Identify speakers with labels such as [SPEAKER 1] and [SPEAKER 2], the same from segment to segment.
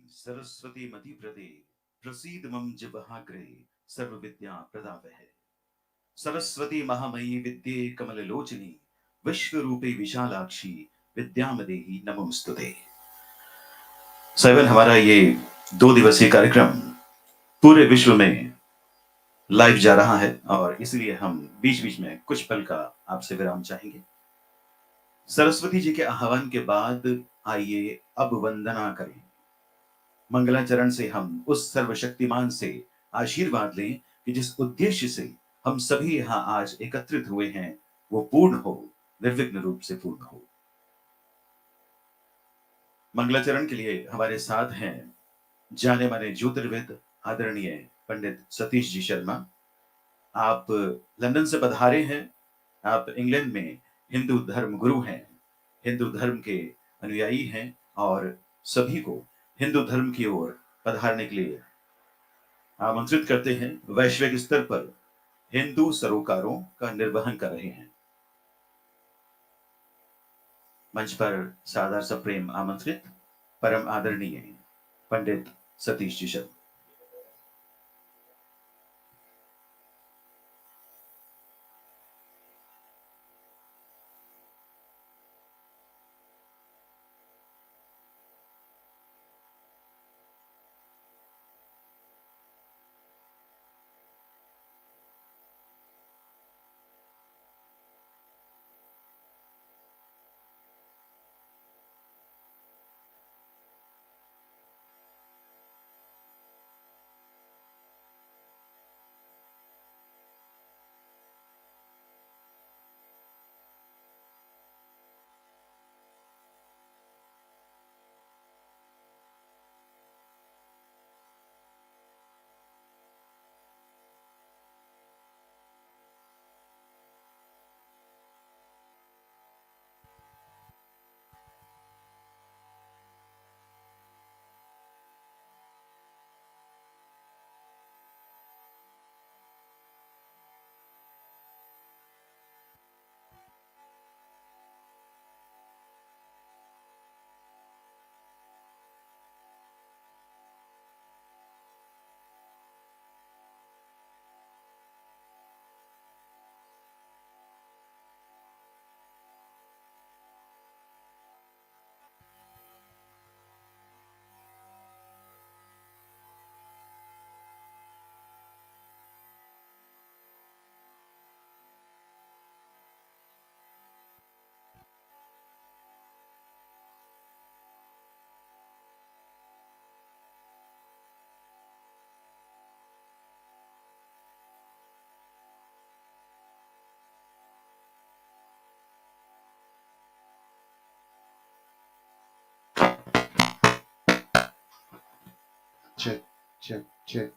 [SPEAKER 1] सरस्वती मतिप्रदे प्रसीद मम जिह्वाग्रे सर्वविद्या प्रदावहे। सरस्वती महामयी विद्ये कमललोचनी विश्वरूपी विशालाक्षी विद्यामदेहि नमोस्तुते। सेवन हमारा ये 2 दिवसीय कार्यक्रम पूरे विश्व में लाइव जा रहा है और इसलिए हम बीच बीच में कुछ पल का आपसे विराम चाहेंगे। सरस्वती जी के आह्वान के बाद आइए अब वंदना करें। मंगलाचरण से हम उस सर्वशक्तिमान से आशीर्वाद लें कि जिस उद्देश्य से हम सभी यहाँ आज एकत्रित हुए हैं वो पूर्ण हो, निर्विघ्न रूप से पूर्ण हो। मंगलाचरण के लिए हमारे साथ हैं जाने माने ज्योतिर्विद आदरणीय पंडित सतीश जी शर्मा। आप लंदन से पधारे हैं। आप इंग्लैंड में हिंदू धर्म गुरु हैं, हिंदू धर्म के अनुयायी हैं और सभी को हिंदू धर्म की ओर पधारने के लिए आमंत्रित करते हैं। वैश्विक स्तर पर हिंदू सरोकारों का निर्वहन कर रहे हैं। मंच पर सादर सप्रेम आमंत्रित परम आदरणीय Pandit Satish ji Sharma. Check check check.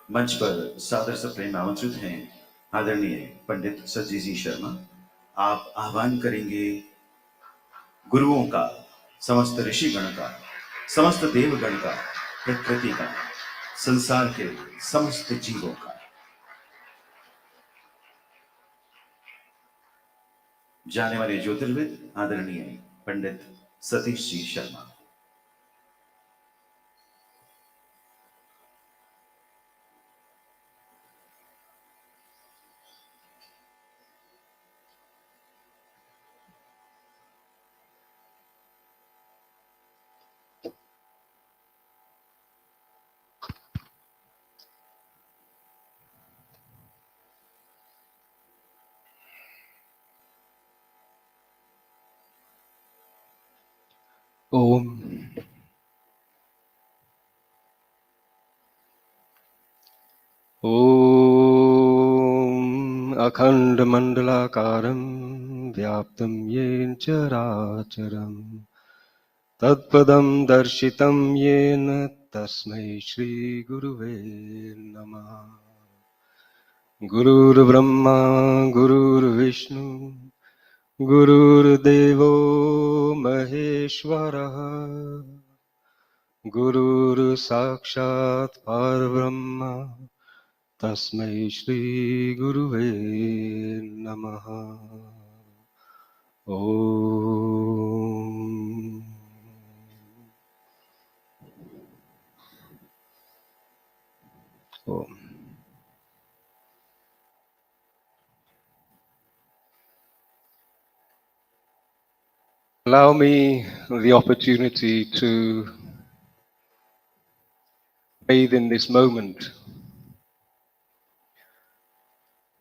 [SPEAKER 1] मंच पर सादर सप्रेम आमंत्रित हैं आदरणीय पंडित सतीश जी शर्मा। आप आह्वान करेंगे गुरुओं का, समस्त ऋषिगण का, समस्त देवगण का, प्रकृति का, संसार के समस्त जीवों का। जाने वाले ज्योतिर्विद आदरणीय पंडित सतीश जी शर्मा।
[SPEAKER 2] ओम ओम अखंडमंडलाकारं व्याप्तं येन चराचरं तत्पदं दर्शितं येन तस्मै श्री गुरुवे नमः। गुरुर्ब्रह्मा गुरुर्विष्णु Vishnu Gurudevo Maheshwara Gurur Sakshat Parabrahma Tasmai Shri Guruve Namaha. Om. Om. Allow me the opportunity to bathe in this moment.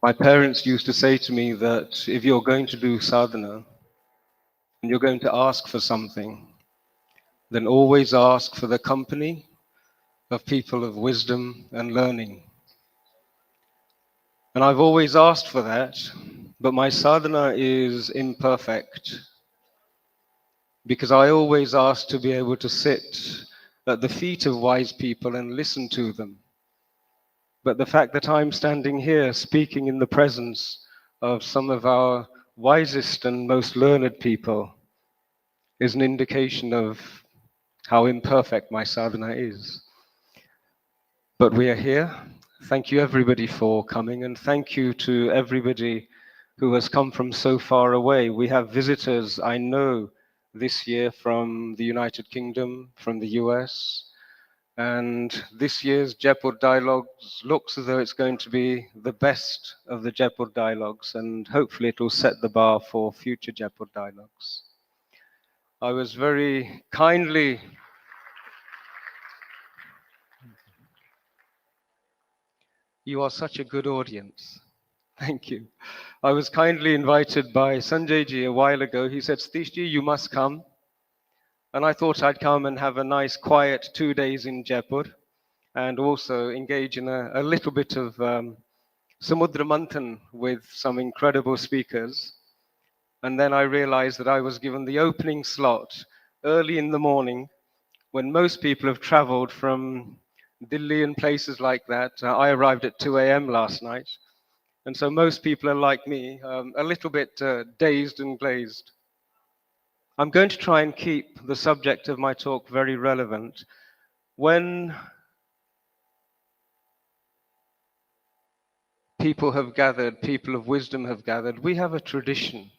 [SPEAKER 2] My parents used to say to me that if you're going to do sadhana and you're going to ask for something, then always ask for the company of people of wisdom and learning. And I've always asked for that, but my sadhana is imperfect because I always ask to be able to sit at the feet of wise people and listen to them. But the fact that I'm standing here speaking in the presence of some of our wisest and most learned people is an indication of how imperfect my sadhana is. But we are here. Thank you everybody for coming, and thank you to everybody who has come from so far away. We have visitors, I know, this year from the United Kingdom, from the US, and this year's Jaipur Dialogues looks as though it's going to be the best of the Jaipur Dialogues, and hopefully it will set the bar for future Jaipur Dialogues. I was very kindly You are such a good audience. Thank you. I was kindly invited by Sanjay ji a while ago. He said, Satish ji, you must come. And I thought I'd come and have a nice quiet 2 days in Jaipur and also engage in a little bit of Samudra Manthan with some incredible speakers. And then I realized that I was given the opening slot early in the morning when most people have traveled from Delhi and places like that. I arrived at 2 a.m. last night. And so most people are like me, a little bit dazed and glazed. I'm going to try and keep the subject of my talk very relevant. When people have gathered, people of wisdom have gathered, we have a tradition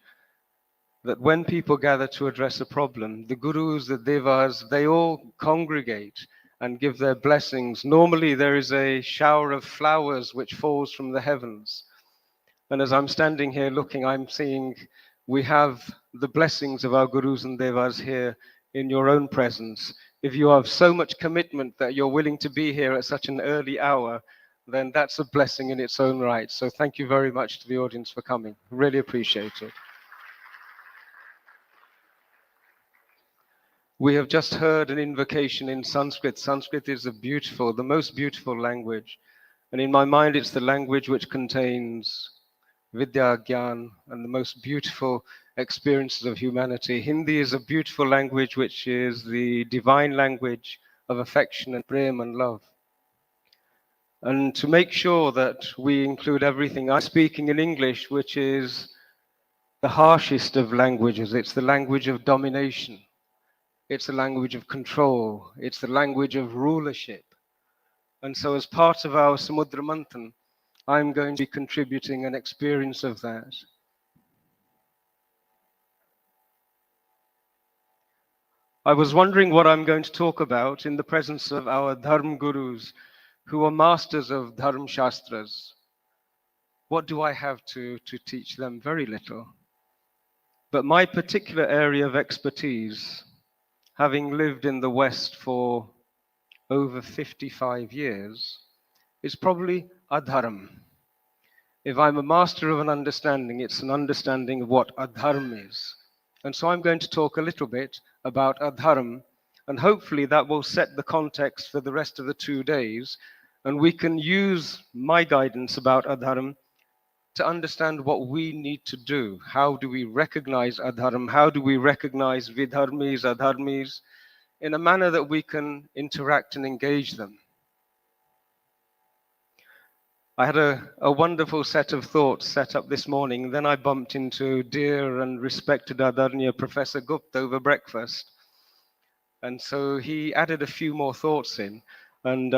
[SPEAKER 2] that when people gather to address a problem, the gurus, the devas, they all congregate and give their blessings. Normally there is a shower of flowers which falls from the heavens. And as I'm standing here looking, I'm seeing we have the blessings of our gurus and devas here in your own presence. If you have so much commitment that you're willing to be here at such an early hour, then that's a blessing in its own right. So thank you very much to the audience for coming. Really appreciate it. We have just heard an invocation in Sanskrit. Sanskrit is the most beautiful language. And in my mind, it's the language which contains Vidya, Gyan, and the most beautiful experiences of humanity. Hindi is a beautiful language which is the divine language of affection and prem and love. And to make sure that we include everything, I'm speaking in English, which is the harshest of languages. It's the language of domination. It's the language of control. It's the language of rulership. And so as part of our Samudra Manthan, I'm going to be contributing an experience of that. I was wondering what I'm going to talk about in the presence of our Dharma Gurus, who are masters of Dharma Shastras. What do I have to teach them? Very little. But my particular area of expertise, having lived in the West for over 55 years, is probably adharam. If I'm a master of an understanding, it's an understanding of what adharam is. And so I'm going to talk a little bit about adharam, and hopefully that will set the context for the rest of the 2 days, and we can use my guidance about adharam to understand what we need to do. How do we recognize adharam? How do we recognize vidharmis, adharmis, in a manner that we can interact and engage them? I had a wonderful set of thoughts set up this morning. Then I bumped into dear and respected Adarnya Professor Gupta over breakfast. And so he added a few more thoughts in. And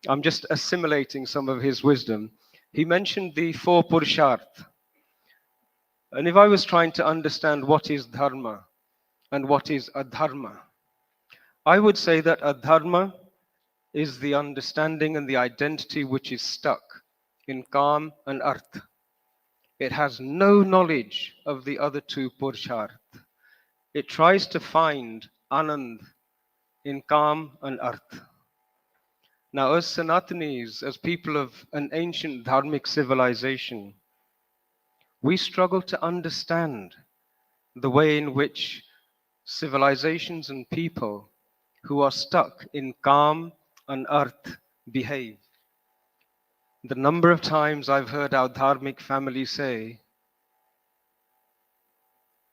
[SPEAKER 2] I'm just assimilating some of his wisdom. He mentioned the four Purusharth. And if I was trying to understand what is dharma and what is adharma, I would say that adharma is the understanding and the identity which is stuck in Kam and Arth. It has no knowledge of the other two Purusharth. It tries to find Anand in Kam and Arth. Now, as Sanatanis, as people of an ancient dharmic civilization, we struggle to understand the way in which civilizations and people who are stuck in Kam and Arth behave. The number of times I've heard our dharmic family say,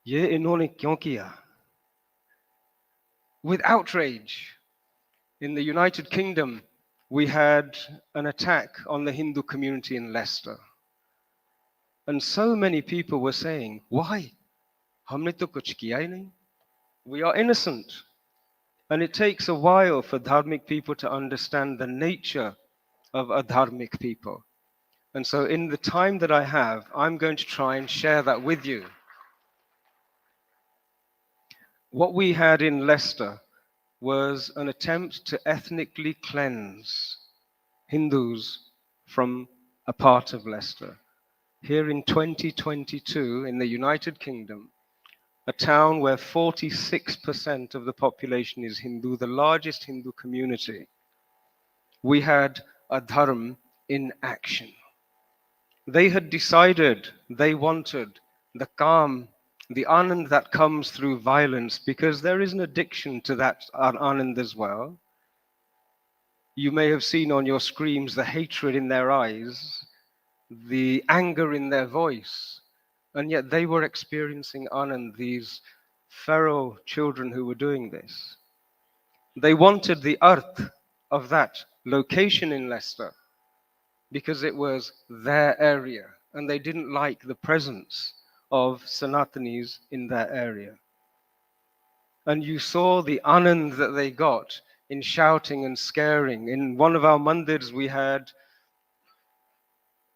[SPEAKER 2] "Ye inhone kyon kiya?" with outrage. In the United Kingdom, we had an attack on the Hindu community in Leicester. And so many people were saying, "Why? Humne to kuch kiya hi nahi." We are innocent. And it takes a while for dharmic people to understand the nature of adharmic people. And so in the time that I have, I'm going to try and share that with you. What we had in Leicester was an attempt to ethnically cleanse Hindus from a part of Leicester. Here in 2022, in the United Kingdom, a town where 46% of the population is Hindu, the largest Hindu community, we had adharm in action. They had decided they wanted the calm, the anand that comes through violence, because there is an addiction to that anand as well. You may have seen on your screens the hatred in their eyes, the anger in their voice, and yet they were experiencing anand, these feral children who were doing this. They wanted the earth of that location in Leicester because it was their area, and they didn't like the presence of Sanatanis in their area. And you saw the anand that they got in shouting and scaring. In one of our mandirs, we had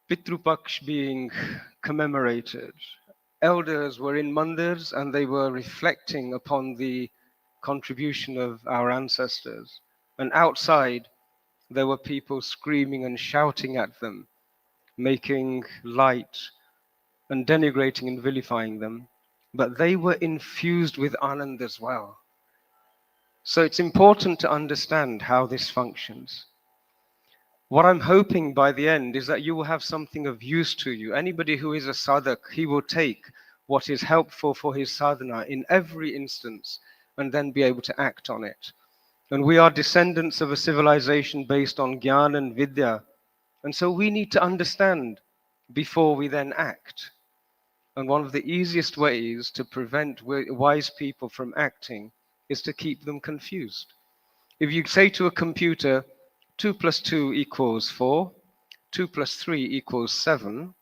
[SPEAKER 2] Pitrupaksh being commemorated. Elders were in mandirs and they were reflecting upon the contribution of our ancestors. And outside, there were people screaming and shouting at them, making light and denigrating and vilifying them. But they were infused with anand as well. So it's important to understand how this functions. What I'm hoping by the end is that you will have something of use to you. Anybody who is a sadhak, he will take what is helpful for his sadhana in every instance and then be able to act on it. And we are descendants of a civilization based on Gyan and Vidya. And so we need to understand before we then act. And one of the easiest ways to prevent wise people from acting is to keep them confused. If you say to a computer, 2 plus 2 equals 4, 2 plus 3 equals 7,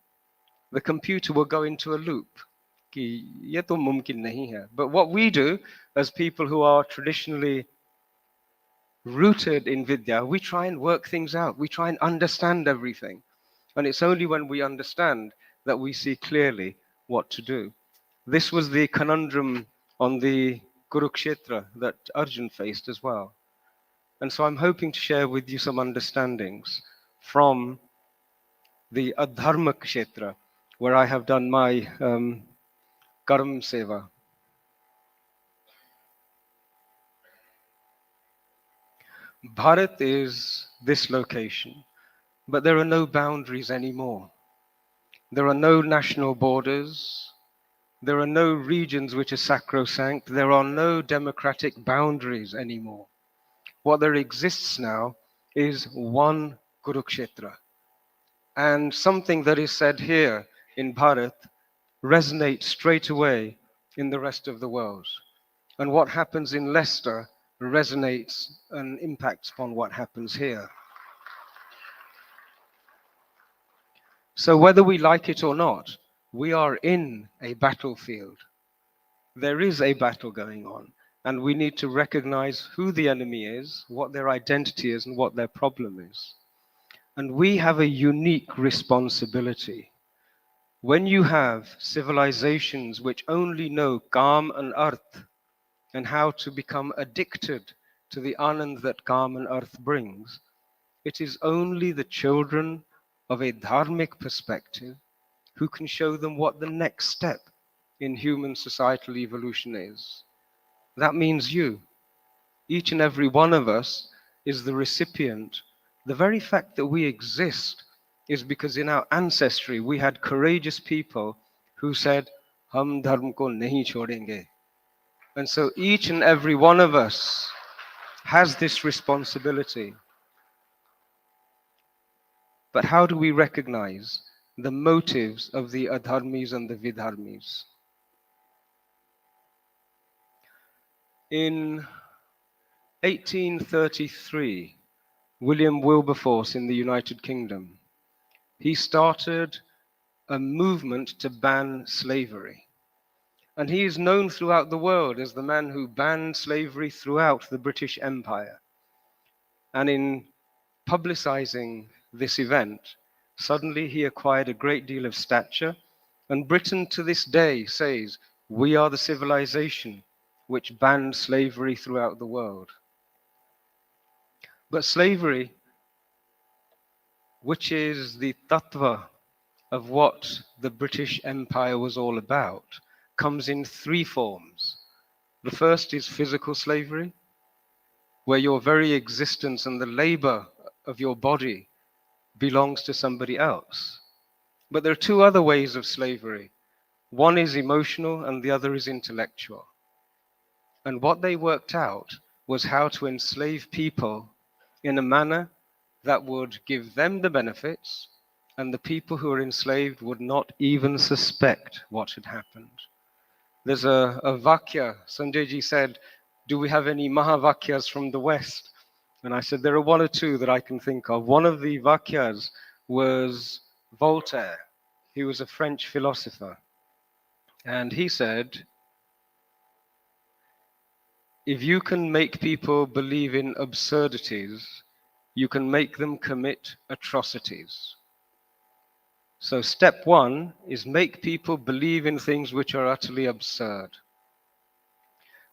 [SPEAKER 2] the computer will go into a loop. कि ये तो मुमकिन नहीं है. But what we do as people who are traditionally rooted in Vidya, we try and work things out. We try and understand everything. And it's only when we understand that we see clearly what to do. This was the conundrum on the Kurukshetra that Arjun faced as well. And so I'm hoping to share with you some understandings from the Adharma Kshetra, where I have done my Karam Seva. Bharat is this location, but there are no boundaries anymore. There are no national borders. There are no regions which are sacrosanct. There are no democratic boundaries anymore. What there exists now is one Kurukshetra. And something that is said here in Bharat resonates straight away in the rest of the world. And what happens in Leicester resonates and impacts upon what happens here. So whether we like it or not, we are in a battlefield. There is a battle going on, and we need to recognize who the enemy is, what their identity is, and what their problem is. And we have a unique responsibility. When you have civilizations which only know Kam and Arth and how to become addicted to the Anand that Kam and Arth brings, it is only the children of a dharmic perspective who can show them what the next step in human societal evolution is. That means you. Each and every one of us is the recipient. The very fact that we exist is because in our ancestry we had courageous people who said, Hum dharm ko nahi chhodenge. And so each and every one of us has this responsibility. But how do we recognize the motives of the adharmis and the vidharmis? In 1833, William Wilberforce in the United Kingdom, he started a movement to ban slavery. And he is known throughout the world as the man who banned slavery throughout the British Empire. And in publicizing this event, suddenly he acquired a great deal of stature. And Britain to this day says, we are the civilization which banned slavery throughout the world. But slavery, which is the tattva of what the British Empire was all about, comes in three forms. The first is physical slavery, where your very existence and the labor of your body belongs to somebody else. But there are two other ways of slavery. One is emotional and the other is intellectual. And what they worked out was how to enslave people in a manner that would give them the benefits, and the people who were enslaved would not even suspect what had happened. There's a Vakya, Sanjayji said, do we have any Mahavakyas from the West? And I said, there are one or two that I can think of. One of the Vakyas was Voltaire. He was a French philosopher. And he said, if you can make people believe in absurdities, you can make them commit atrocities. So step one is make people believe in things which are utterly absurd.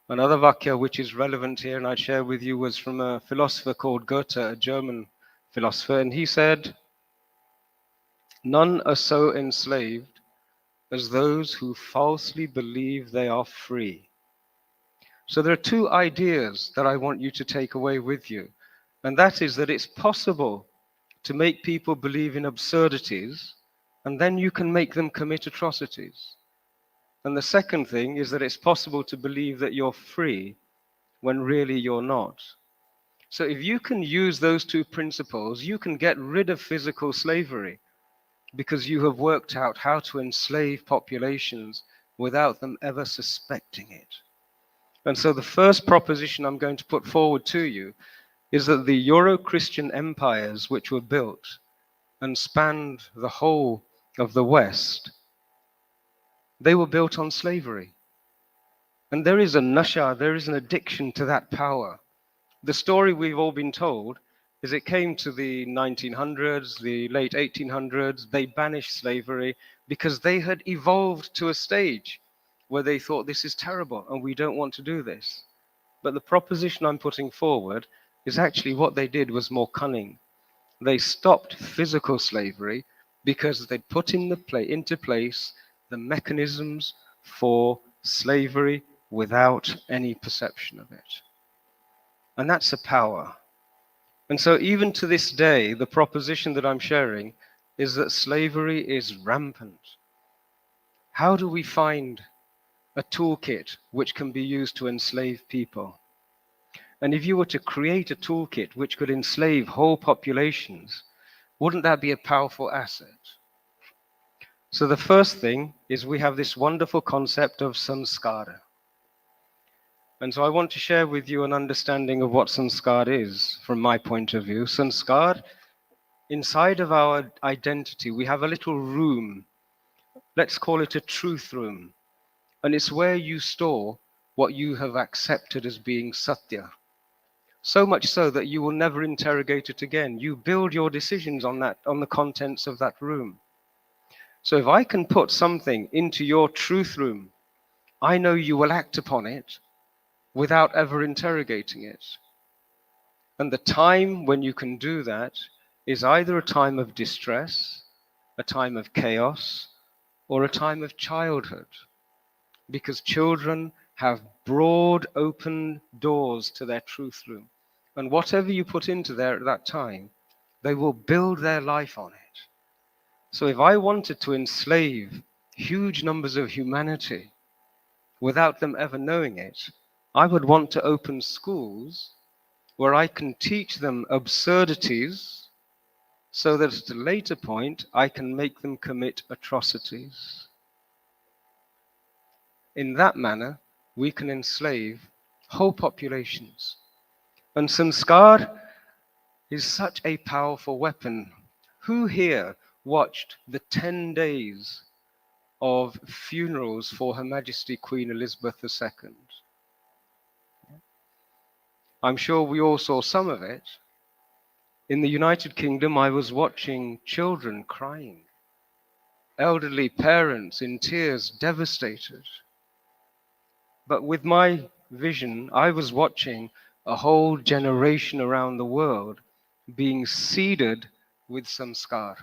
[SPEAKER 2] Another Vakya which is relevant here and I share with you was from a philosopher called Goethe, a German philosopher, and he said, none are so enslaved as those who falsely believe they are free. So there are two ideas that I want you to take away with you, and that is that it's possible to make people believe in absurdities, and then you can make them commit atrocities. And the second thing is that it's possible to believe that you're free when really you're not. So if you can use those two principles, you can get rid of physical slavery because you have worked out how to enslave populations without them ever suspecting it. And so the first proposition I'm going to put forward to you is that the Euro-Christian empires which were built and spanned the whole of the West, they were built on slavery. And there is a nasha, there is an addiction to that power. The story we've all been told is it came to the 1900s, the late 1800s, they banished slavery because they had evolved to a stage where they thought this is terrible and we don't want to do this. But the proposition I'm putting forward is actually what they did was more cunning. They stopped physical slavery because they'd put into place the mechanisms for slavery without any perception of it. And that's a power. And so even to this day, the proposition that I'm sharing is that slavery is rampant. How do we find a toolkit which can be used to enslave people? And if you were to create a toolkit which could enslave whole populations, wouldn't that be a powerful asset? So the first thing is we have this wonderful concept of samskara. And so I want to share with you an understanding of what sanskar is from my point of view. Sanskar Inside of our identity, we have a little room. Let's call it a truth room. And it's where you store what you have accepted as being Satya. So much so that you will never interrogate it again. You build your decisions on that, on the contents of that room. So if I can put something into your truth room, I know you will act upon it without ever interrogating it. And the time when you can do that is either a time of distress, a time of chaos, or a time of childhood. Because children have broad open doors to their truth room. And whatever you put into there at that time, they will build their life on it. So if I wanted to enslave huge numbers of humanity without them ever knowing it, I would want to open schools where I can teach them absurdities so that at a later point I can make them commit atrocities. In that manner, we can enslave whole populations. And sanskar is such a powerful weapon. Who here watched the 10 days of funerals for Her Majesty Queen Elizabeth II? I'm sure we all saw some of it. In the United Kingdom, I was watching children crying, elderly parents in tears, devastated. But with my vision, I was watching a whole generation around the world being seeded with samskar.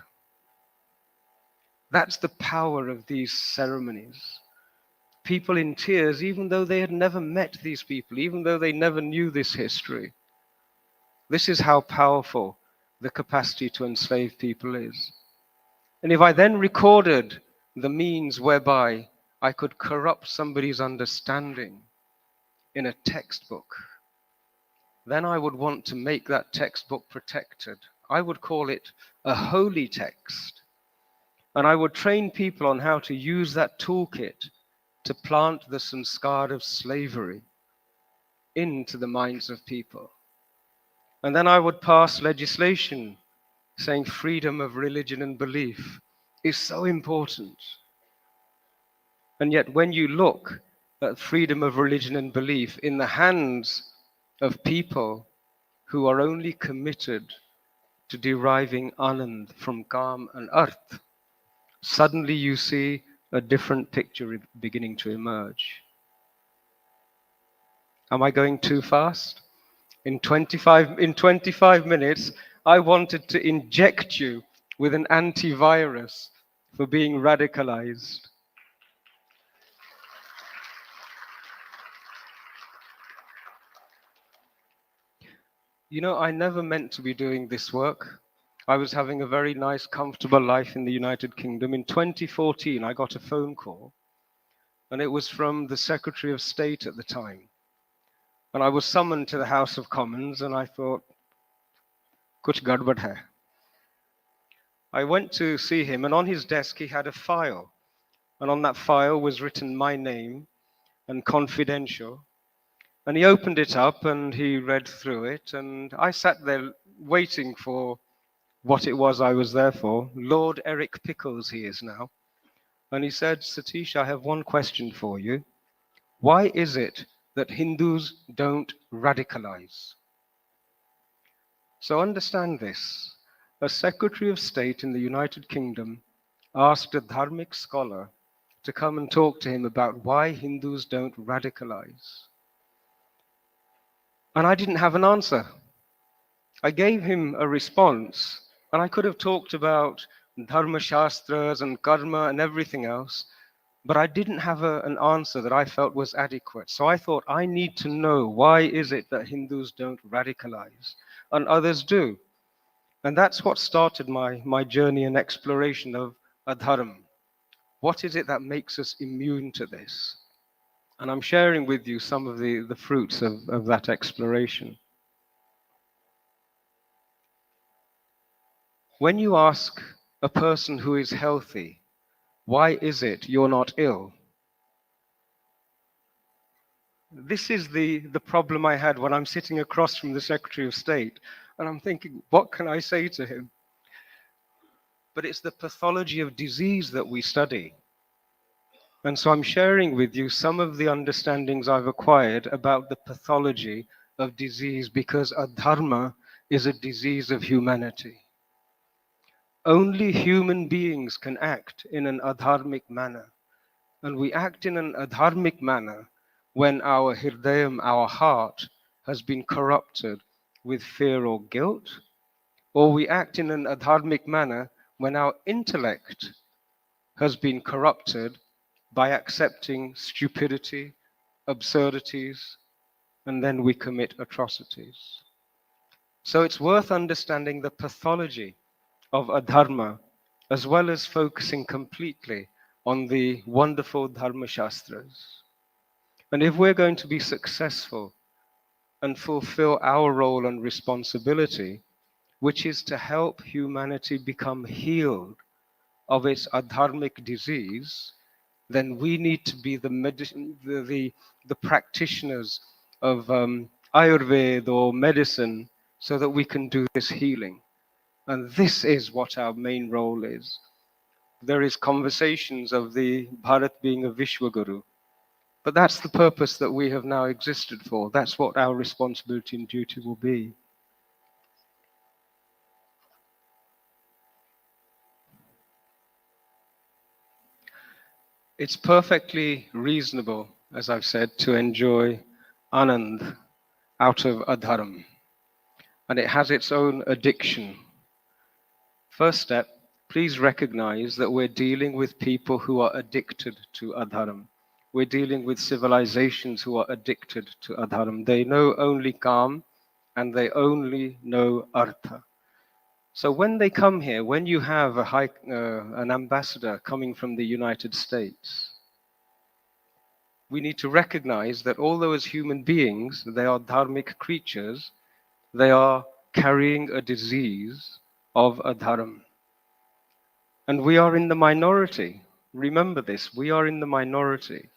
[SPEAKER 2] That's the power of these ceremonies. People in tears, even though they had never met these people, even though they never knew this history. This is how powerful the capacity to enslave people is. And if I then recorded the means whereby I could corrupt somebody's understanding in a textbook, then I would want to make that textbook protected. I would call it a holy text. And I would train people on how to use that toolkit to plant the sanskar of slavery into the minds of people. And then I would pass legislation saying freedom of religion and belief is so important. And yet when you look at freedom of religion and belief in the hands of people who are only committed to deriving anand from Kam and Arth, suddenly you see a different picture beginning to emerge. Am I going too fast? In 25 minutes, I wanted to inject you with an antivirus for being radicalized. You know, I never meant to be doing this work. I was having a very nice, comfortable life in the United Kingdom. In 2014, I got a phone call, and it was from the Secretary of State at the time. And I was summoned to the House of Commons, and I thought, kuch gadbad hai. I went to see him, and on his desk he had a file. And on that file was written my name and confidential. And he opened it up and he read through it, and I sat there waiting for what it was I was there for. Lord Eric Pickles he is now. And he said, Satish, I have one question for you. Why is it that Hindus don't radicalize? So understand this. A Secretary of State in the United Kingdom asked a dharmic scholar to come and talk to him about why Hindus don't radicalize. And I didn't have an answer. I gave him a response, and I could have talked about dharma shastras and karma and everything else, but I didn't have an answer that I felt was adequate. So I thought, I need to know, why is it that Hindus don't radicalize and others do? And that's what started my journey and exploration of adharam. What is it that makes us immune to this? And I'm sharing with you some of the fruits of that exploration. When you ask a person who is healthy, why is it you're not ill? This is the problem I had when I'm sitting across from the Secretary of State, and I'm thinking, what can I say to him? but it's the pathology of disease that we study. And so I'm sharing with you some of the understandings I've acquired about the pathology of disease, because adharma is a disease of humanity. Only human beings can act in an adharmic manner. And we act in an adharmic manner when our hirdayam, our heart, has been corrupted with fear or guilt, or we act in an adharmic manner when our intellect has been corrupted by accepting stupidity, absurdities, and then we commit atrocities. So it's worth understanding the pathology of adharma, as well as focusing completely on the wonderful Dharma Shastras. And if we're going to be successful and fulfill our role and responsibility, which is to help humanity become healed of its adharmic disease, then we need to be the practitioners of Ayurveda or medicine, so that we can do this healing. And this is what our main role is. There is conversations of the Bharat being a Vishwaguru, but that's the purpose that we have now existed for. That's what our responsibility and duty will be. It's perfectly reasonable, as I've said, to enjoy Anand out of Adharam. And it has its own addiction. First step, please recognize that we're dealing with people who are addicted to Adharam. We're dealing with civilizations who are addicted to Adharam. They know only Kam and they only know Artha. So when they come here, when you have an ambassador coming from the United States, we need to recognize that although as human beings, they are dharmic creatures, they are carrying a disease of adharam. And we are in the minority. Remember this, we are in the minority.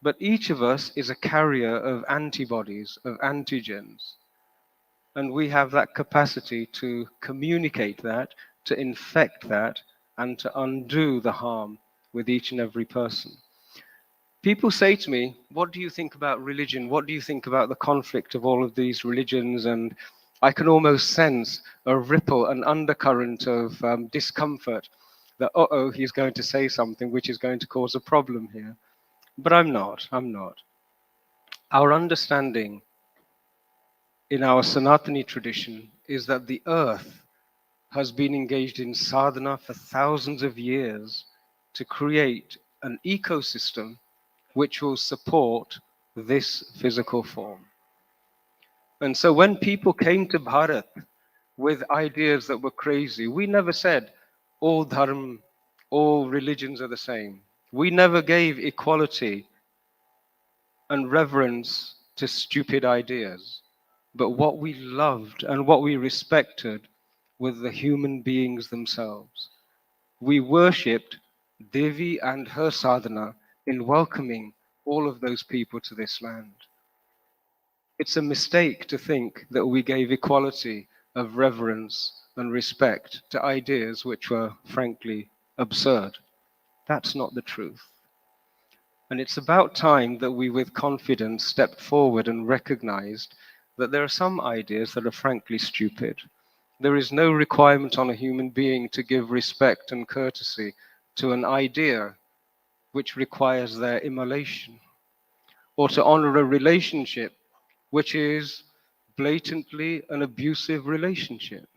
[SPEAKER 2] But each of us is a carrier of antibodies, of antigens. And we have that capacity to communicate that, to infect that, and to undo the harm with each and every person. People say to me, what do you think about religion? What do you think about the conflict of all of these religions? And I can almost sense a ripple, an undercurrent of discomfort that, uh-oh, he's going to say something which is going to cause a problem here. But I'm not. Our understanding in our Sanatani tradition is that the earth has been engaged in sadhana for thousands of years to create an ecosystem which will support this physical form. And so when people came to Bharat with ideas that were crazy, we never said all dharma, all religions are the same. We never gave equality and reverence to stupid ideas. But what we loved and what we respected were the human beings themselves. We worshipped Devi and her sadhana in welcoming all of those people to this land. It's a mistake to think that we gave equality of reverence and respect to ideas which were frankly absurd. That's not the truth. And it's about time that we with confidence stepped forward and recognized that there are some ideas that are frankly stupid. There is no requirement on a human being to give respect and courtesy to an idea which requires their immolation, or to honor a relationship which is blatantly an abusive relationship.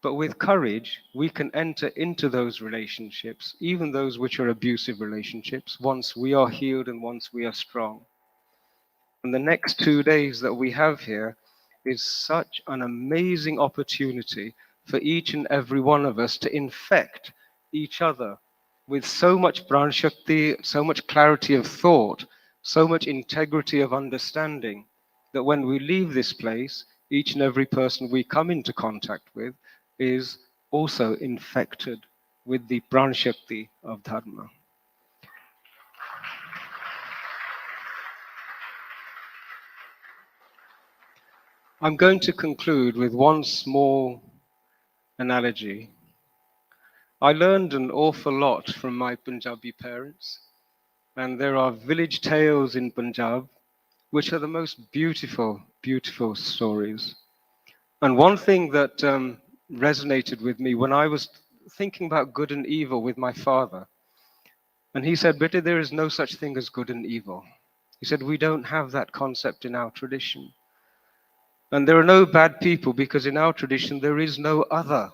[SPEAKER 2] But with courage, we can enter into those relationships, even those which are abusive relationships, once we are healed and once we are strong. And the next 2 days that we have here is such an amazing opportunity for each and every one of us to infect each other with so much Pran Shakti, so much clarity of thought, so much integrity of understanding, that when we leave this place, each and every person we come into contact with is also infected with the Pran Shakti of Dharma. I'm going to conclude with one small analogy. I learned an awful lot from my Punjabi parents, and there are village tales in Punjab which are the most beautiful, beautiful stories. And one thing that resonated with me when I was thinking about good and evil with my father, and he said, Beta, there is no such thing as good and evil. He said, we don't have that concept in our tradition. And there are no bad people because in our tradition there is no other.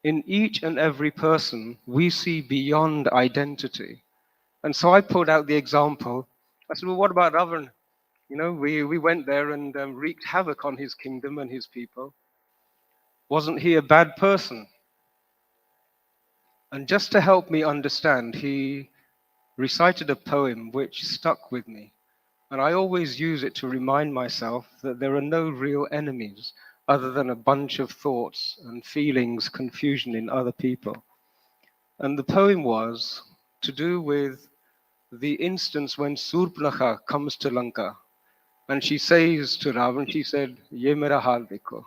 [SPEAKER 2] In each and every person, we see beyond identity. And so I pulled out the example. I said, well, what about Ravan? You know, we went there and wreaked havoc on his kingdom and his people. Wasn't he a bad person? And just to help me understand, he recited a poem which stuck with me. And I always use it to remind myself that there are no real enemies other than a bunch of thoughts and feelings, confusion in other people. And the poem was to do with the instance when Surpanakha comes to Lanka. And she says to Ravan, she said, Ye mera hal dekho.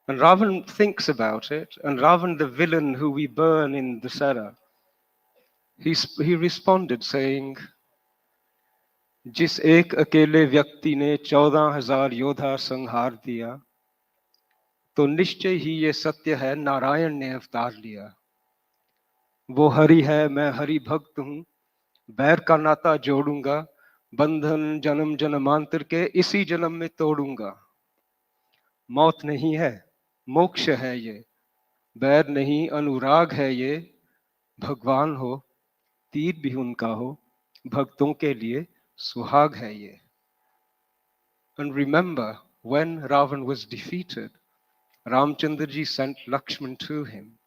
[SPEAKER 2] And Ravan thinks about it, and Ravan, the villain who we burn in Dasara, he responded saying, जिस एक अकेले व्यक्ति ने 14,000 योद्धा संहार दिया, तो निश्चय ही ये सत्य है नारायण ने अवतार लिया। वो हरि है, मैं हरि भक्त हूँ, बैर का नाता जोड़ूंगा, बंधन जन्म जन्मांतर के इसी जन्म में तोड़ूंगा। मौत नहीं है, मोक्ष है ये, बैर नहीं अनुराग है ये, भगवान हो, तीर भी उनका हो, भक्तों के लिए सुहाग है ये। And remember, when Ravan was defeated, Ramchandraji sent Lakshman to him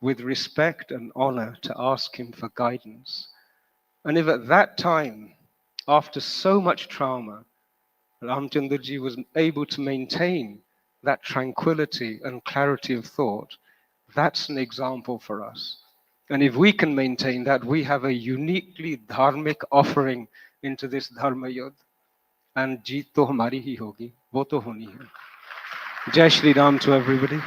[SPEAKER 2] with respect and honor to ask him for guidance. And if at that time, after so much trauma, Ramchandraji was able to maintain that tranquility and clarity of thought, that's an example for us. And if we can maintain that, we have a uniquely dharmic offering into this dharma yudh. And jeet to hamari hi hogi, wo to honi hai. Jai Shri Ram to everybody.